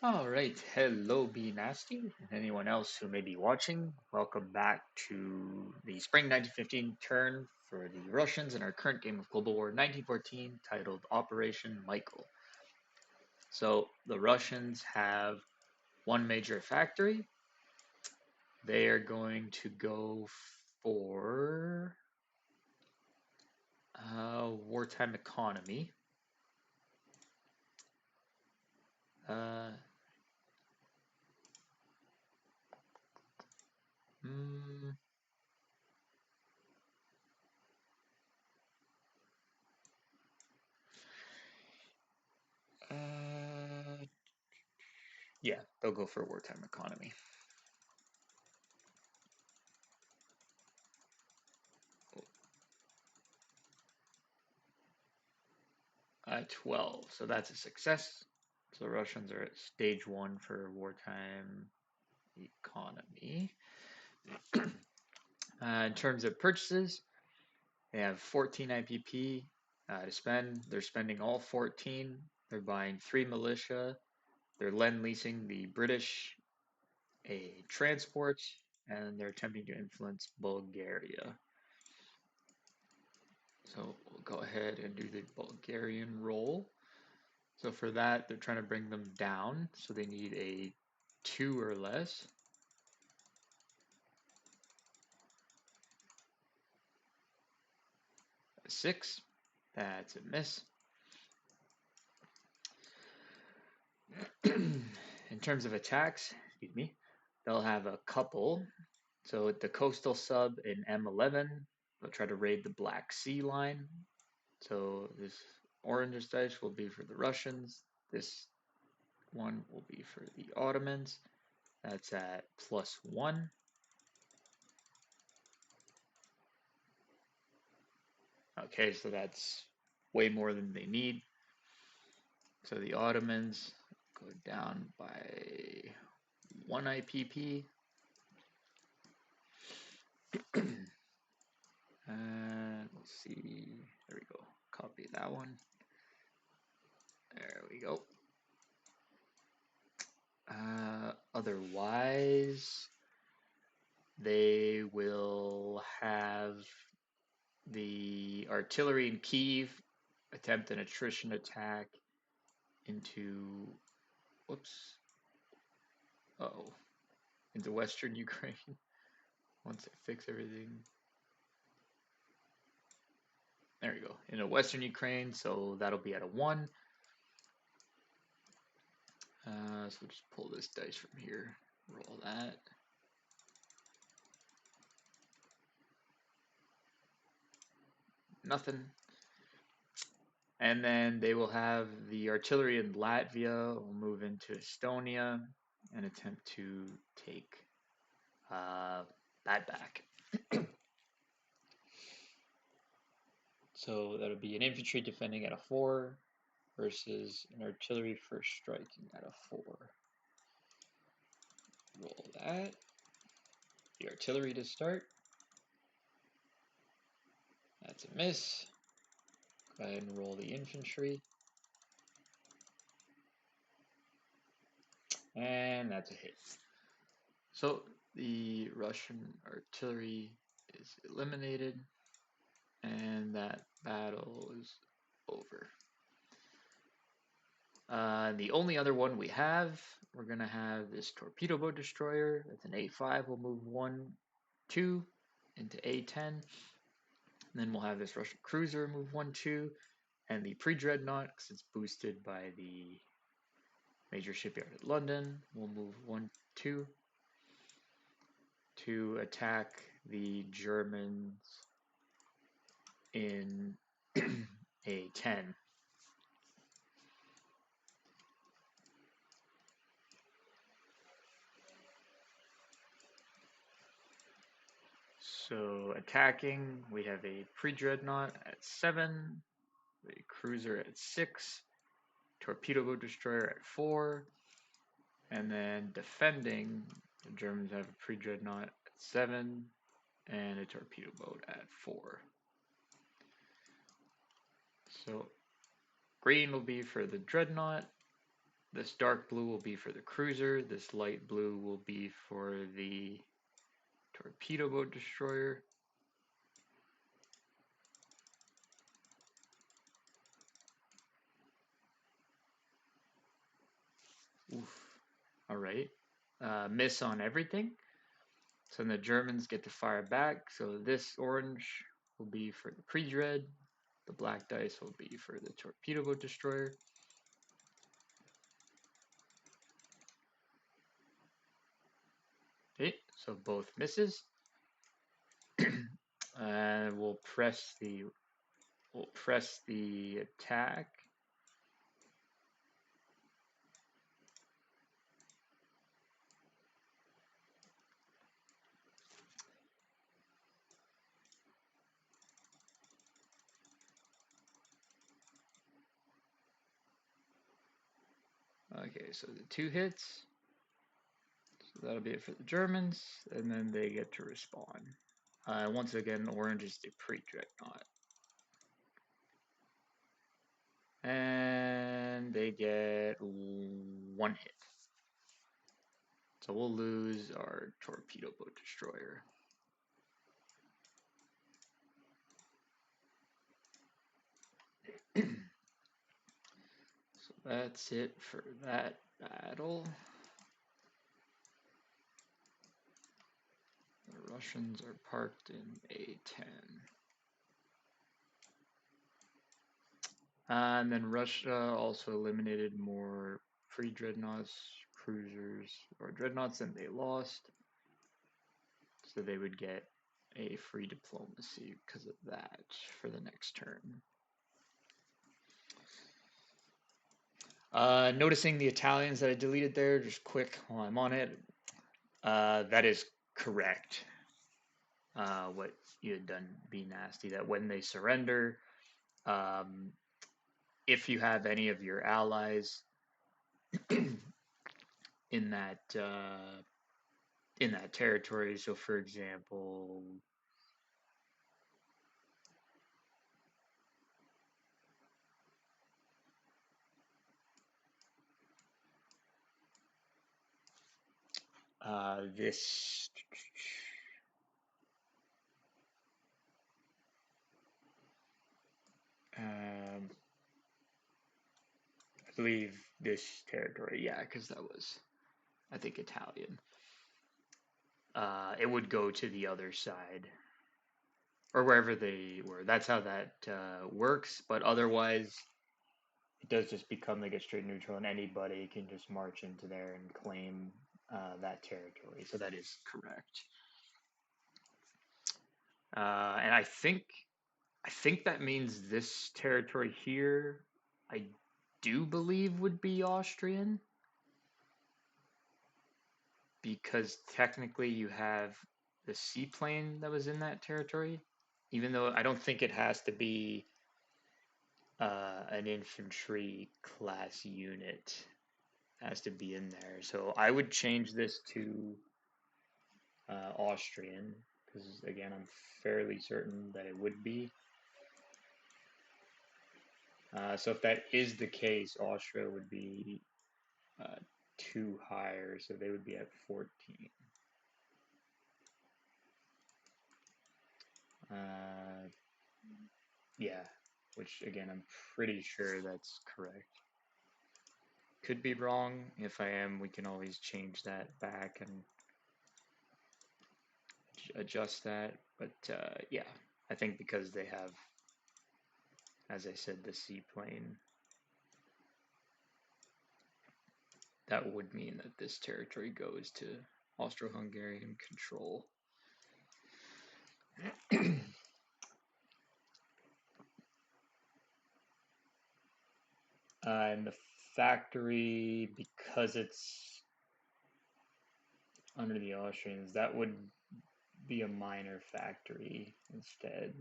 All right, hello, Be Nasty, and anyone else who may be watching. Welcome back to the spring 1915 turn for the Russians in our current game of Global War 1914, titled Operation Michael. So the Russians have one major factory. They are going to go for wartime economy. Uh, mm, uh, yeah, they'll go for wartime economy. 12. So that's a success. So the Russians are at stage one for wartime economy. In terms of purchases, they have 14 IPP to spend. They're spending all 14. They're buying 3 militia. They're lend leasing the British a transport, and they're attempting to influence Bulgaria. So we'll go ahead and do the Bulgarian roll. So for that, they're trying to bring them down. So they need a 2 or less. A 6. That's a miss. In terms of attacks, excuse me, they'll have a couple. So at the coastal sub in M11, they'll try to raid the Black Sea line. So this orange dice will be for the Russians. This one will be for the Ottomans. That's at +1. Okay, so that's way more than they need. So the Ottomans go down by 1 IPP. Let's see. There we go. Copy that one. There we go. Otherwise, they will have the artillery in Kiev attempt an attrition attack into, whoops, oh, into Western Ukraine once they fix everything. There we go. Into Western Ukraine, so that'll be at a 1. So we'll just pull this dice from here, roll that. Nothing. And then they will have the artillery in Latvia will move into Estonia and attempt to take that back. So that'll be an infantry defending at a 4 versus an artillery first striking at a 4. Roll that. The artillery to start. That's a miss. Go ahead and roll the infantry. And that's a hit. So the Russian artillery is eliminated, and that battle is over. The only other one we have, we're going to have this torpedo boat destroyer. That's an A5. We'll move 1, 2 into A10. And then we'll have this Russian cruiser move 1, 2. And the pre-dreadnought, because it's boosted by the major shipyard at London, we'll move 1, 2 to attack the Germans in A10. So attacking, we have a pre-dreadnought at 7, a cruiser at 6, torpedo boat destroyer at 4, and then defending, the Germans have a pre-dreadnought at 7 and a torpedo boat at 4. So green will be for the dreadnought, This dark blue will be for the cruiser. This light blue will be for the torpedo boat destroyer. Oof. All right. Miss on everything. So then the Germans get to fire back. So this orange will be for the pre-dread. The black dice will be for the torpedo boat destroyer. Okay, so both misses. And we'll press the attack. Okay, so the 2 hits. So that'll be it for the Germans, and then they get to respawn. Once again, orange is the pre-dreadnought. And they get 1 hit. So we'll lose our torpedo boat destroyer. So that's it for that battle. The Russians are parked in A10. And then Russia also eliminated more free dreadnoughts, cruisers, or dreadnoughts than they lost. So they would get a free diplomacy because of that for the next turn. Noticing the Italians that I deleted there, just quick while I'm on it. That is correct. What you had done, be nasty. That when they surrender, um, if you have any of your allies in that territory, so for example, this. I believe this territory, yeah, because that was, I think, Italian. It would go to the other side or wherever they were. That's how that works. But otherwise, it does just become like a straight neutral, and anybody can just march into there and claim that territory. So that is correct. And I think that means this territory here, I do believe would be Austrian because technically you have the seaplane that was in that territory, even though I don't think it has to be an infantry class unit. It has to be in there. So I would change this to Austrian because again, I'm fairly certain that it would be. So if that is the case, Austria would be 2 higher, so they would be at 14. Yeah, which again, I'm pretty sure that's correct. Could be wrong. If I am, we can always change that back and adjust that. But yeah, I think because they have, as I said, the seaplane, that would mean that this territory goes to Austro-Hungarian control. And the factory, because it's under the Austrians, that would be a minor factory instead.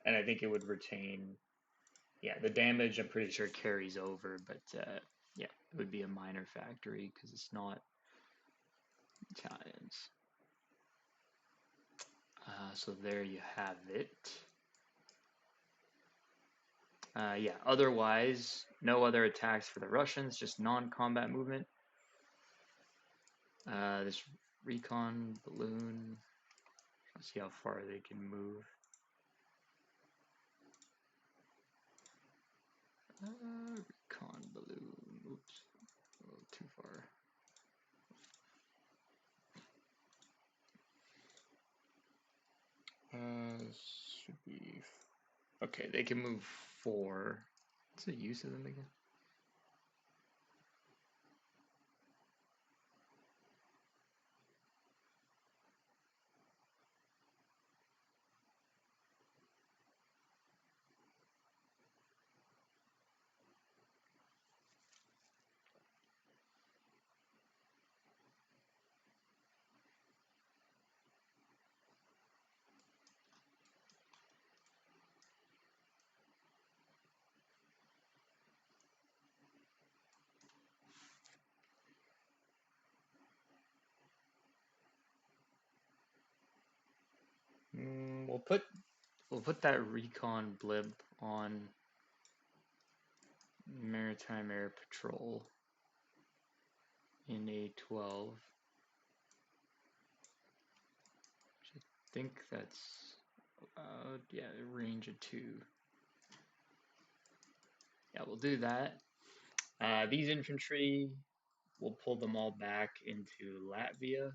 And I think it would retain, yeah, the damage I'm pretty sure carries over, but yeah, it would be a minor factory because it's not Italians. So there you have it. Yeah, otherwise, no other attacks for the Russians, just non-combat movement. This recon balloon, let's see how far they can move. Recon balloon, oops, a little too far. Should be, okay, they can move 4. What's the use of them again? We'll put that recon blib on maritime air patrol in A12. I think that's yeah, range of 2. Yeah, we'll do that. These infantry, we'll pull them all back into Latvia.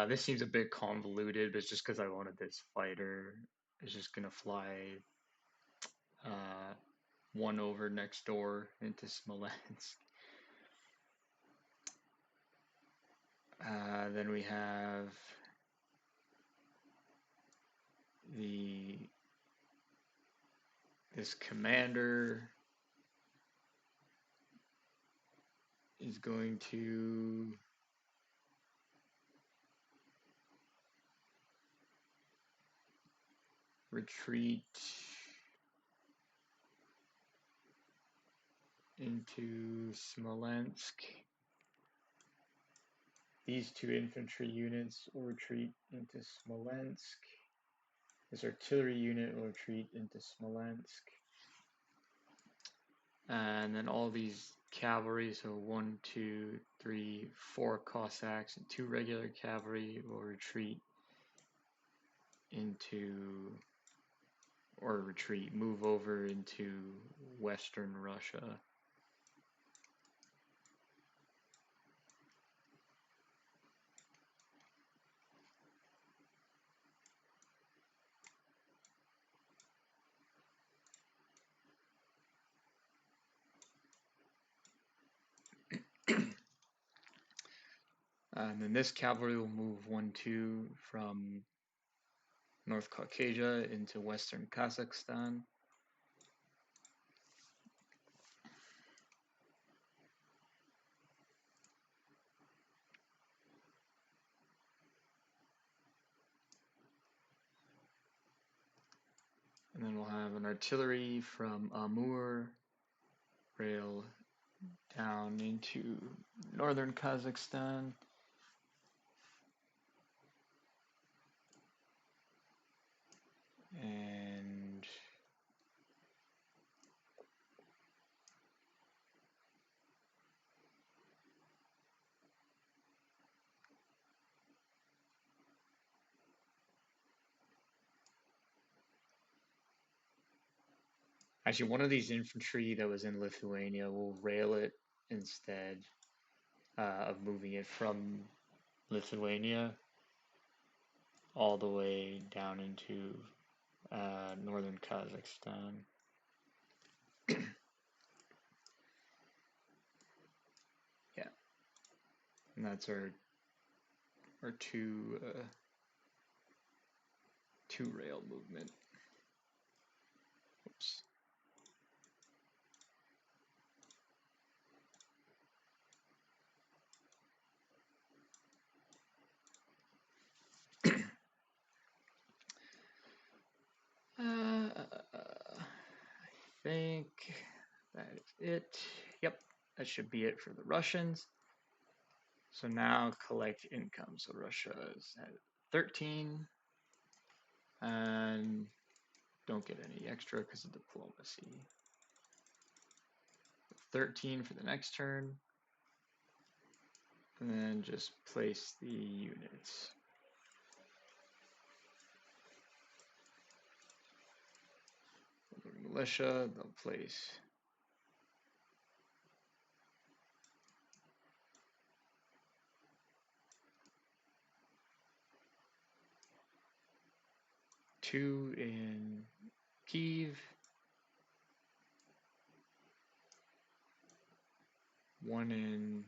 This seems a bit convoluted, but it's just because I wanted this fighter. It's just gonna fly uh, one over next door into Smolensk. Then we have the this commander is going to retreat into Smolensk. These 2 infantry units will retreat into Smolensk. This artillery unit will retreat into Smolensk. And then all these cavalry, so 1, 2, 3, 4 Cossacks and 2 regular cavalry will retreat into, or retreat, move over into Western Russia. And then this cavalry will move 1, 2 from North Caucasia into Western Kazakhstan. And then we'll have an artillery from Amur rail down into northern Kazakhstan. And actually, one of these infantry that was in Lithuania will rail it instead of moving it from Lithuania all the way down into northern Kazakhstan. Yeah, and that's our two rail movement. Oops. Whoops. I think that is it. Yep, that should be it for the Russians. So now collect income. So Russia is at 13 and don't get any extra because of diplomacy. 13 for the next turn. And then just place the units. Militia, they'll place two in Kiev, one in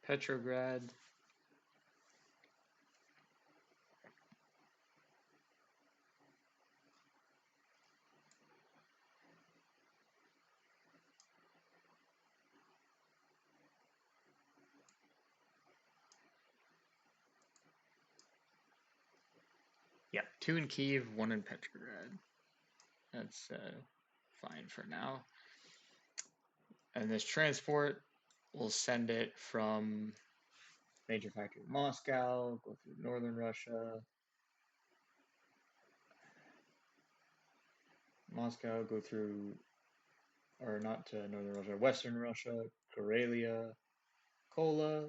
Petrograd, yeah, two in Kiev, one in Petrograd. That's fine for now. And this transport, we'll send it from major factory Moscow, go through northern Russia, Moscow, go through, or not to northern Russia, western Russia, Karelia, Kola.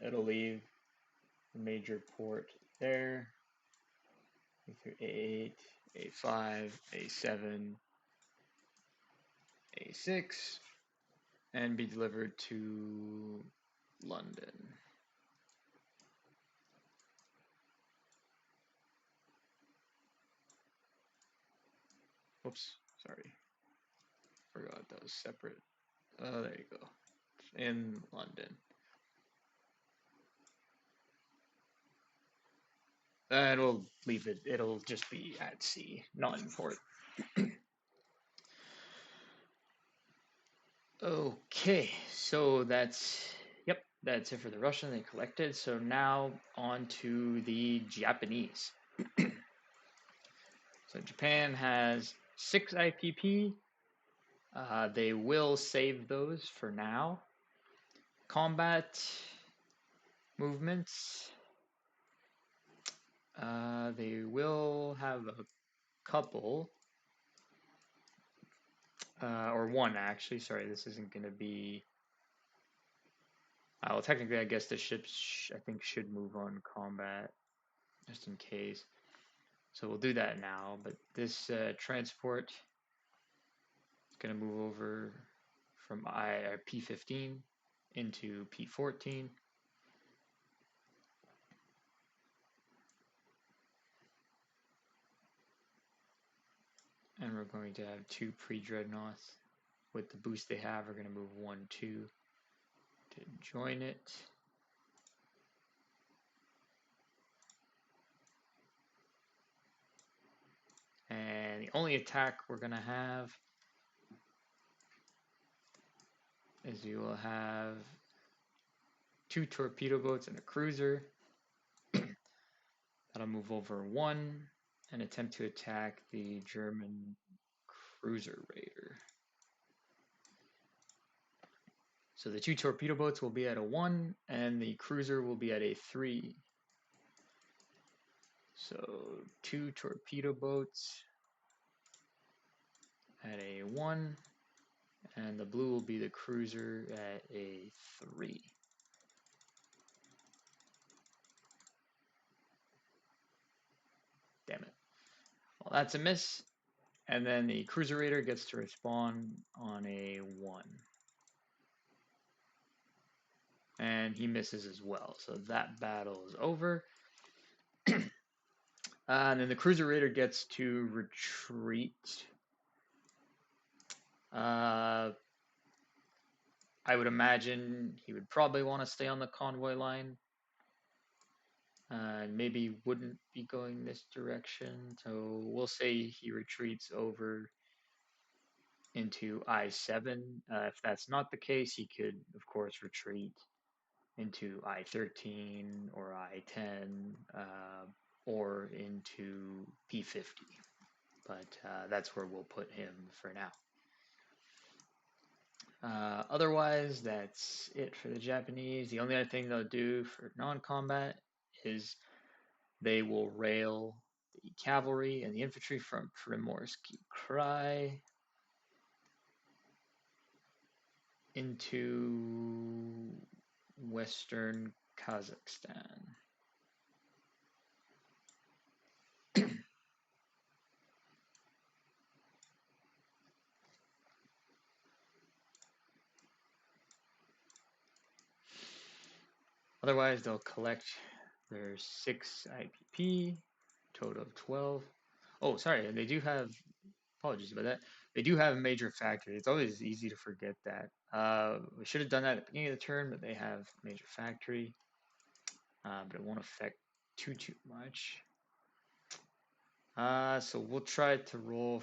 It'll leave the major port there, go through A8, A5, A7, A6, and be delivered to London. Whoops, sorry. Forgot that was separate. Oh, there you go. In London. And we'll leave it, it'll just be at sea, not in port. Okay, so yep, that's it for the Russian. They collected. So now on to the Japanese. So Japan has 6 IPP. They will save those for now. Combat movements. They will have a couple, or one actually. Sorry, this isn't going to be. Well, technically, I guess the ships I think should move on combat, just in case. So we'll do that now. But this transport is going to move over from P15 into P14. And we're going to have 2 pre-dreadnoughts. With the boost they have, we're going to move 1, 2 to join it. And the only attack we're going to have is we will have 2 torpedo boats and a cruiser. That'll move over 1 and attempt to attack the German cruiser raider. So the 2 torpedo boats will be at a 1 and the cruiser will be at a 3. So 2 torpedo boats at a 1 and the blue will be the cruiser at a 3. Damn it. Well, that's a miss. And then the cruiser raider gets to respawn on a 1. And he misses as well. So that battle is over. And then the cruiser raider gets to retreat. I would imagine he would probably want to stay on the convoy line. maybe wouldn't be going this direction. So we'll say he retreats over into I7. If that's not the case, he could, of course, retreat into I13 or I10 or into P50. But that's where we'll put him for now. Otherwise, that's it for the Japanese. The only other thing they'll do for non-combat is they will rail the cavalry and the infantry from Primorsky Krai into western Kazakhstan. Otherwise, they'll collect their 6 IPP, total of 12. Oh, sorry, they do have, apologies about that. They do have a major factory. It's always easy to forget that. We should have done that at the beginning of the turn, but they have major factory. But it won't affect too much. So we'll try to go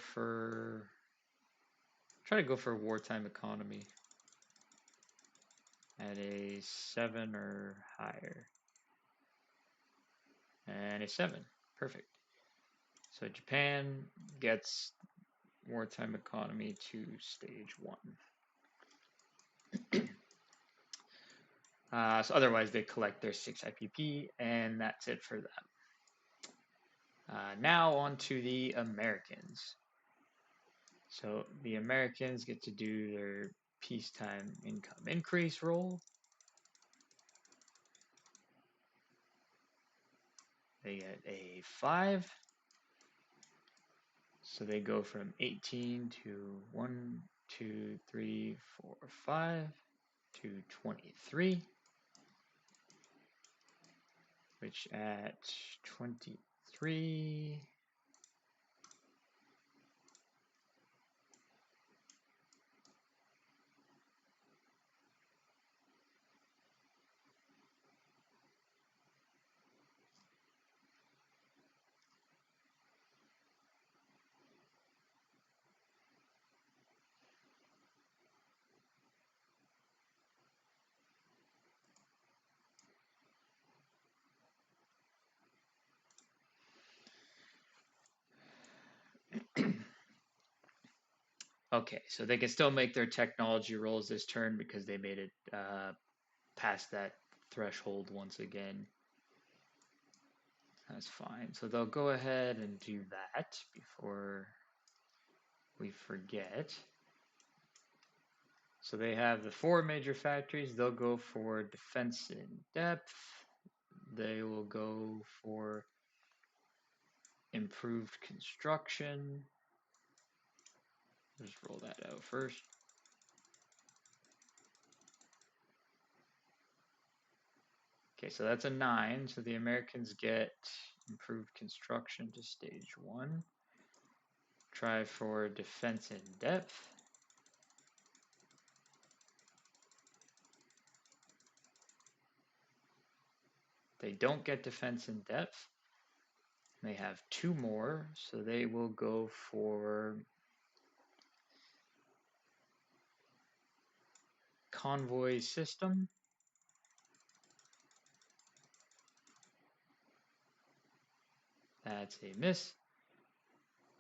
for wartime economy at a 7 or higher. And a 7. Perfect. So Japan gets wartime economy to stage 1. So otherwise they collect their 6 IPP, and that's it for them. Now on to the Americans. So the Americans get to do their peacetime income increase roll. They get a 5. So they go from 18 to 1, 2, 3, 4, 5 to 23, which at 23, okay, so they can still make their technology rolls this turn because they made it past that threshold once again. That's fine. So they'll go ahead and do that before we forget. So they have the 4 major factories. They'll go for defense in depth. They will go for improved construction. Just roll that out first. Okay, so that's a 9. So the Americans get improved construction to stage 1. Try for defense in depth. They don't get defense in depth. They have 2 more, so they will go for convoy system. That's a miss.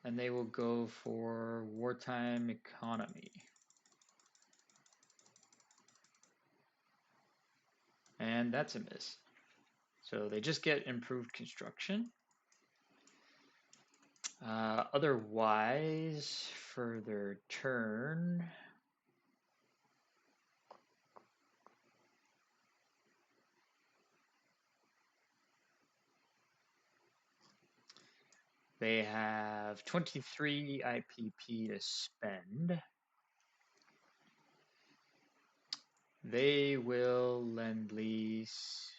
And they will go for wartime economy. And that's a miss. So they just get improved construction. Otherwise, for their turn, they have 23 IPP to spend. They will lend lease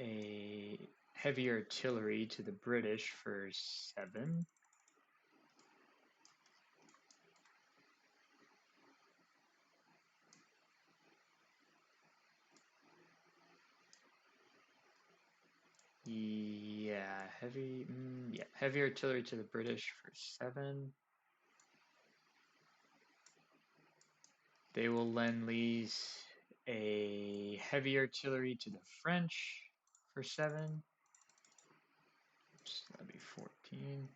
a heavy artillery to the British for 7. Yeah, heavy artillery to the British for 7. They will lend lease a heavy artillery to the French for 7. So that'd be 14.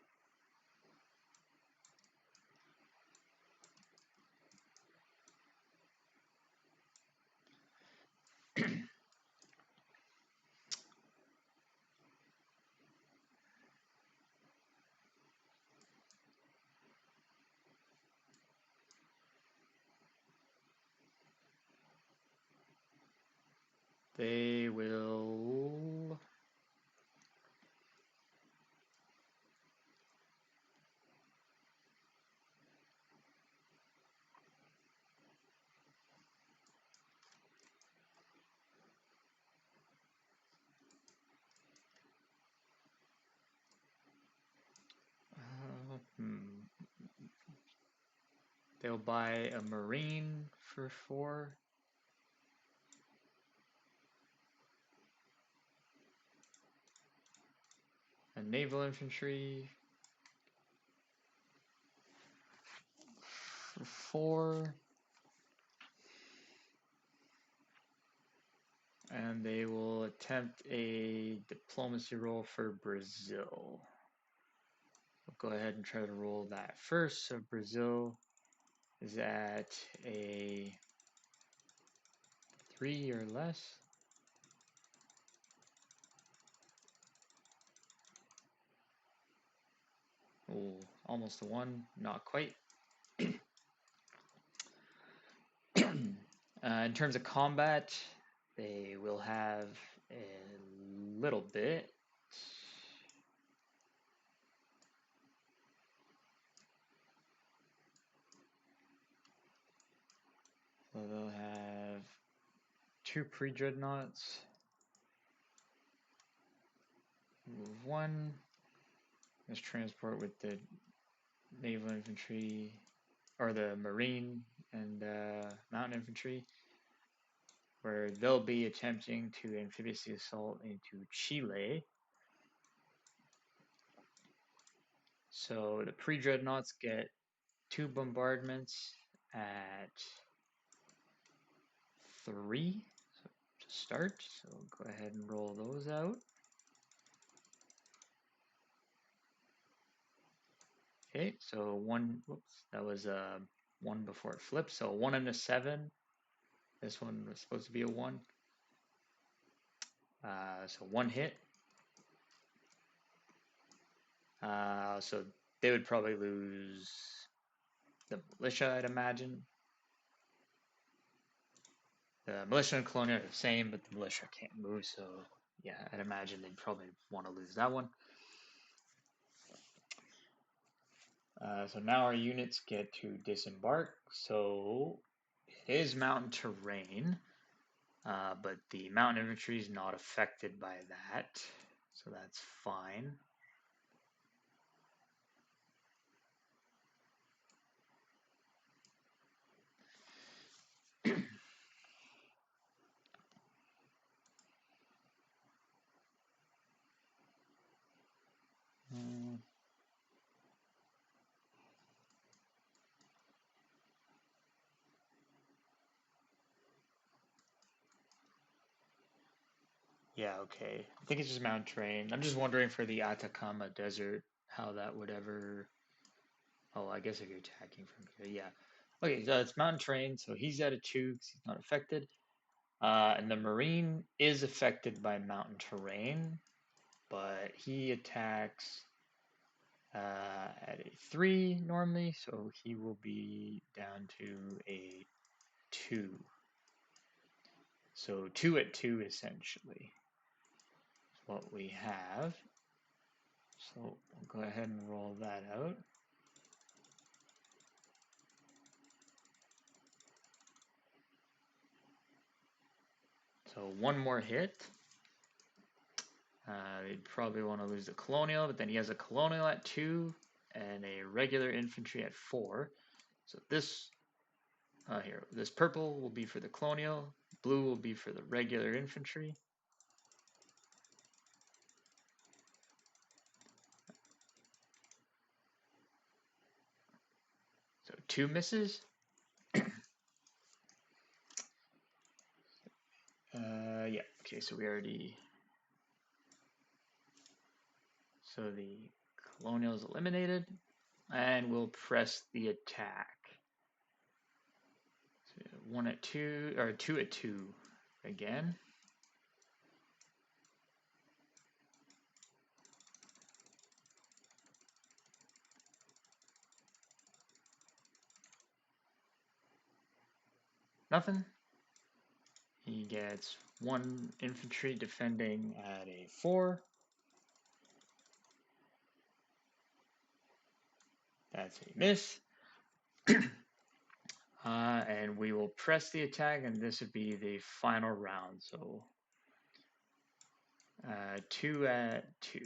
They will. They'll buy a Marine for 4. A Naval Infantry for 4. And they will attempt a diplomacy roll for Brazil. We'll go ahead and try to roll that first. So Brazil is at a 3 or less. Oh, almost a 1, not quite. In terms of combat, they will have a little bit. So they'll have 2 pre-dreadnoughts. Move 1. Let's transport with the naval infantry, or the marine and mountain infantry, where they'll be attempting to amphibiously assault into Chile. So the pre-dreadnoughts get 2 bombardments at 3 to start. So go ahead and roll those out. Okay, so 1, whoops, that was 1 before it flipped. So 1 and a 7. This one was supposed to be a 1. So 1 hit. So they would probably lose the militia, I'd imagine. The militia and colonial are the same, but the militia can't move, so yeah, I'd imagine they'd probably want to lose that one. So now our units get to disembark. So it is mountain terrain, but the mountain infantry is not affected by that, so that's fine. Yeah, okay. I think it's just mountain terrain. I'm just wondering for the Atacama Desert how that would ever. Oh, I guess if you're attacking from here, yeah. Okay, so it's mountain terrain, so he's at a 2 because he's not affected. And the Marine is affected by mountain terrain, but he attacks at a 3 normally, so he will be down to a 2. So 2 at 2 essentially is what we have. So we'll go ahead and roll that out. So 1 more hit. They'd probably want to lose the colonial, but then he has a colonial at 2 and a regular infantry at 4. So this this purple will be for the colonial, blue will be for the regular infantry. So 2 misses. Yeah, okay, so we already. So the colonial is eliminated, and we'll press the attack. So 1 at 2, or 2 at 2 again. Nothing. He gets 1 infantry defending at a 4. That's a miss. And we will press the attack, and this would be the final round. So 2 at 2.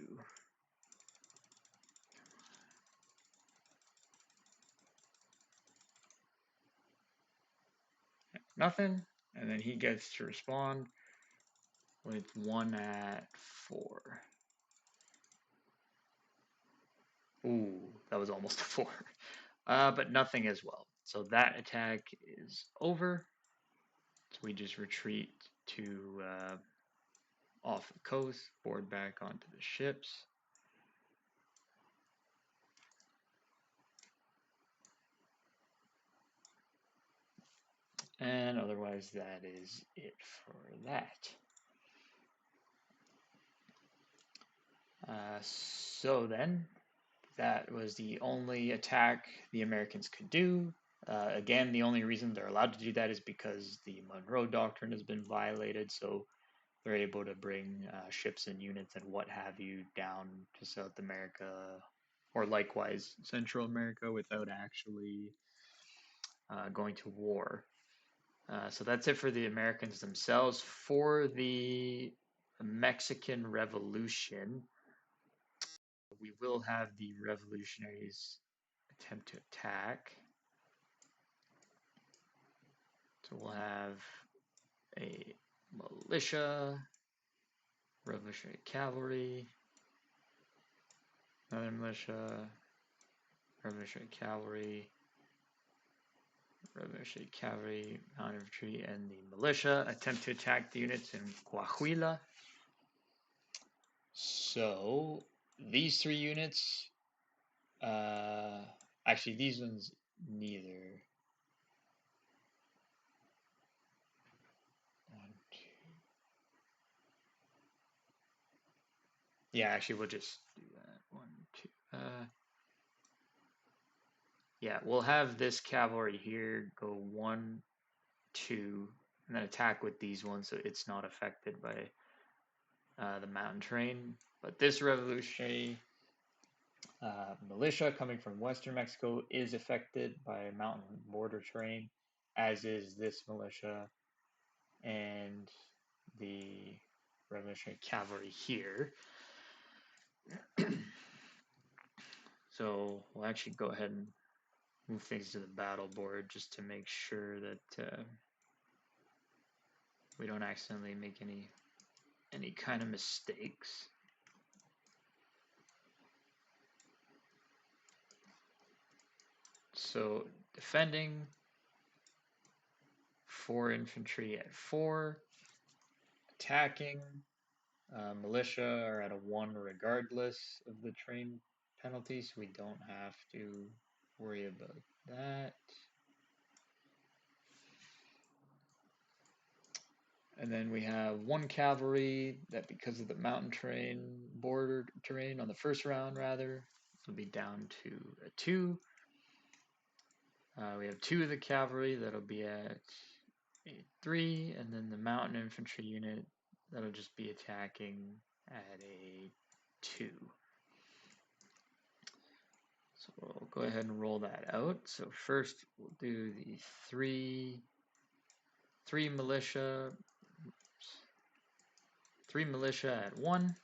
Nothing. And then he gets to respond with 1 at 4. Ooh, that was almost a 4. But nothing as well. So that attack is over. So we just retreat to off the coast, board back onto the ships. And otherwise, that is it for that. So then, that was the only attack the Americans could do. Again, the only reason they're allowed to do that is because the Monroe Doctrine has been violated, so they're able to bring ships and units and what have you down to South America, or likewise Central America, without actually going to war. So that's it for the Americans themselves. For the Mexican Revolution, we will have the revolutionaries attempt to attack. So we'll have a militia, revolutionary cavalry, another militia, revolutionary cavalry, revolutionary cavalry, mounted infantry, and the militia attempt to attack the units in Coahuila. So these 3 units, actually these ones neither. 1, 2. Yeah, actually we'll just do that. 1, 2. Yeah, we'll have this cavalry here go 1, 2, and then attack with these ones so it's not affected by the mountain terrain. But this revolutionary militia coming from western Mexico is affected by mountain border terrain, as is this militia and the revolutionary cavalry here. So we'll actually go ahead and move things to the battle board just to make sure that we don't accidentally make any kind of mistakes. So defending 4 infantry at 4, attacking militia are at a 1 regardless of the terrain penalties. We don't have to worry about that. And then we have 1 cavalry that, because of the mountain terrain, border terrain on the first round rather, will be down to a 2. We have 2 of the cavalry that'll be at a 3, and then the mountain infantry unit that'll just be attacking at a 2. So we'll go ahead and roll that out. So first we'll do the 3 militia, 3 militia at 1.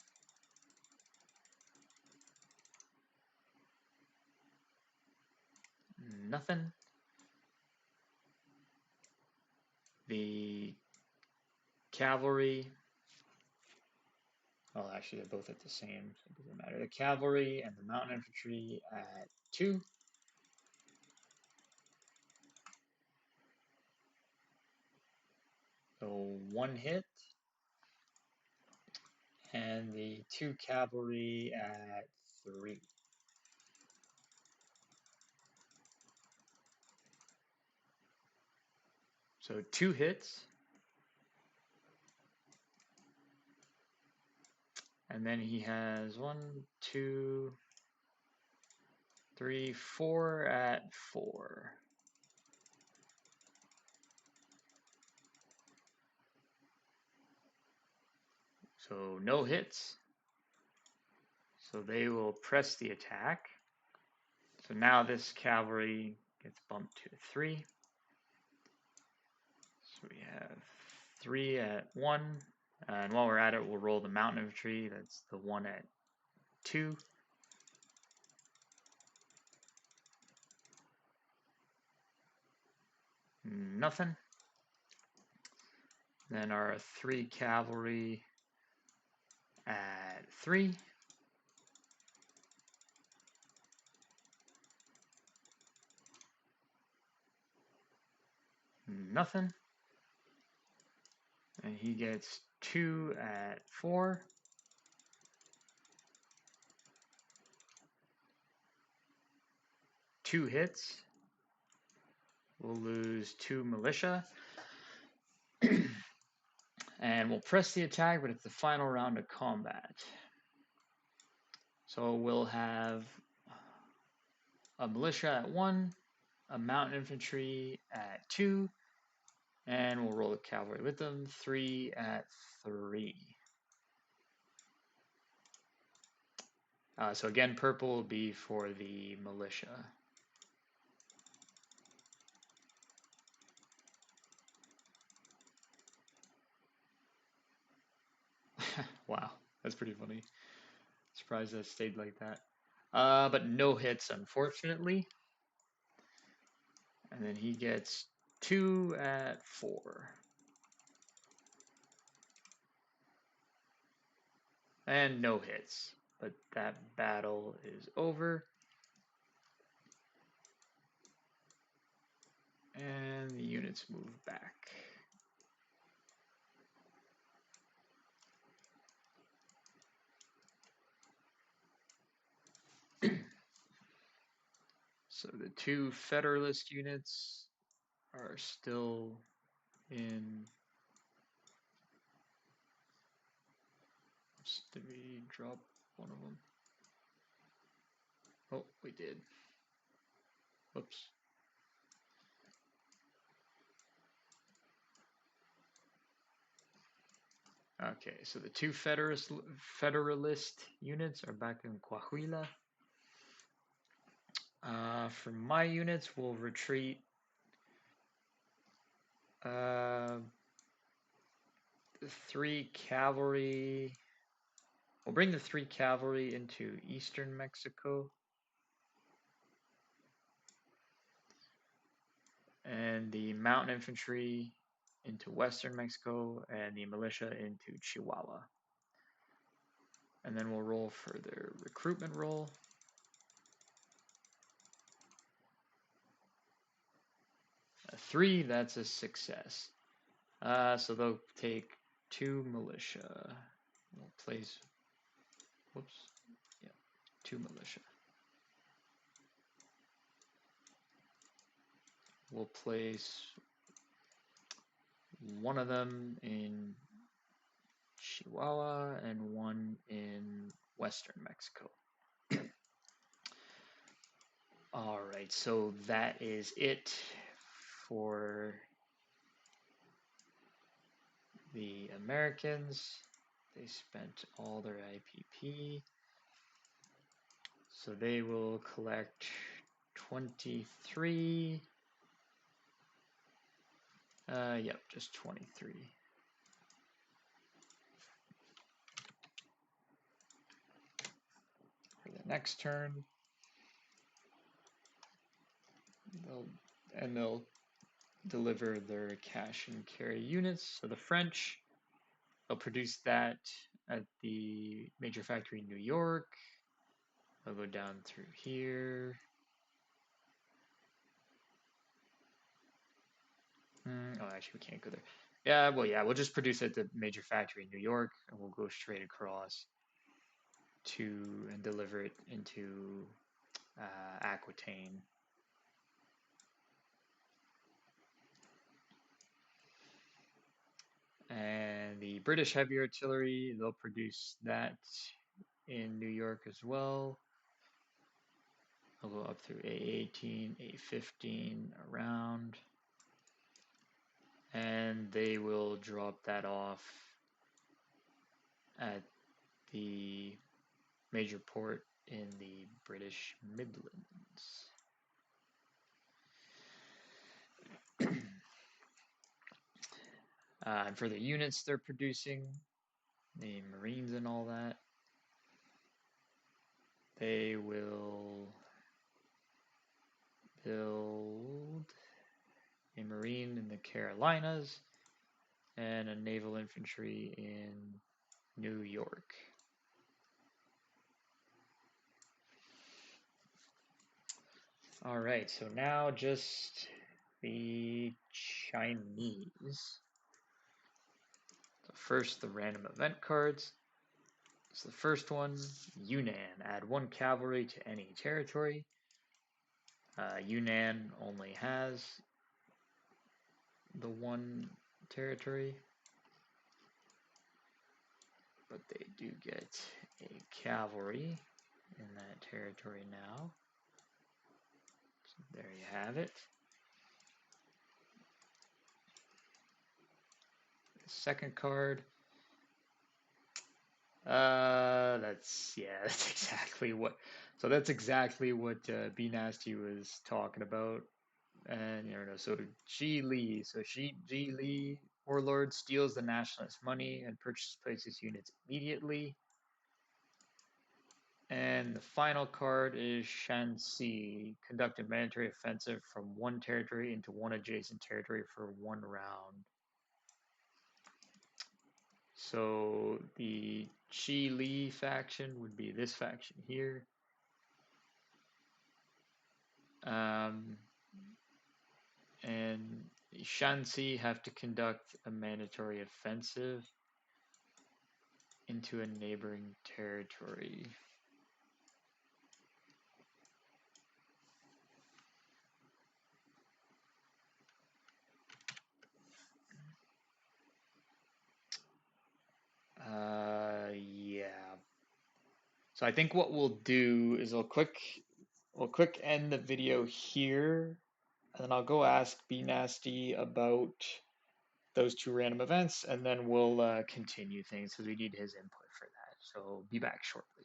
Nothing. The cavalry, well, actually they're both at the same, so it doesn't matter. The cavalry and the mountain infantry at 2. So 1 hit, and the 2 cavalry at 3. So 2 hits, and then he has 1, 2, 3, 4 at 4. So no hits. So they will press the attack. So now this cavalry gets bumped to 3. So we have 3 at 1. And while we're at it, we'll roll the mountain infantry. That's the 1 at 2. Nothing. Then our 3 cavalry at 3. Nothing. And he gets 2 at 4. Two hits. We'll lose 2 militia. And we'll press the attack, but it's the final round of combat. So we'll have a militia at 1, a mountain infantry at 2, and we'll roll the cavalry with them, 3 at 3. So again, purple will be for the militia. Wow, that's pretty funny. Surprised that stayed like that. But no hits, unfortunately. And then he gets 2 at 4. And no hits. But that battle is over. And the units move back. So the 2 Federalist units are still in. Did we drop one of them? Oh, we did. Whoops. Okay, so the 2 Federalist units are back in Coahuila. For my units, we'll retreat 3 cavalry. We'll bring the 3 cavalry into eastern Mexico. And the mountain infantry into western Mexico, and the militia into Chihuahua. And then we'll roll for their recruitment roll. A 3, that's a success. So they'll take 2 militia. We'll place, whoops, yeah, 2 militia. We'll place one of them in Chihuahua and one in western Mexico. All right, so that is it for the Americans. They spent all their IPP. So they will collect 23. Yep, just 23. For the next turn, they'll deliver their cash and carry units. So the French, they'll produce that at the major factory in New York. They'll go down through here. Oh, actually, we can't go there. Yeah, well, yeah, we'll just produce at the major factory in New York, and we'll go straight across to and deliver it into Aquitaine. And the British heavy artillery, they'll produce that in New York as well. I'll go up through A18, A15, around, and they will drop that off at the major port in the British Midlands. And for the units they're producing, the Marines and all that, they will build a Marine in the Carolinas and a naval infantry in New York. All right, so now just the Chinese. So first, the random event cards. So the first one, Yunnan. Add 1 cavalry to any territory. Yunnan only has the 1 territory, but they do get a cavalry in that territory now. So there you have it. The second card. That's yeah, that's exactly what. So that's exactly what B Nasty was talking about. And you know, so Xi Li. So Xi Li warlord steals the nationalist money and places units immediately. And the final card is Shanxi. Conduct a military offensive from 1 territory into 1 adjacent territory for 1 round. So the Qi Li faction would be this faction here. Um, and Shanxi have to conduct a mandatory offensive into a neighboring territory. Yeah. So I think what we'll do is we'll quick end the video here, and then I'll go ask B Nasty about those 2 random events, and then we'll continue things because we need his input for that. So be back shortly.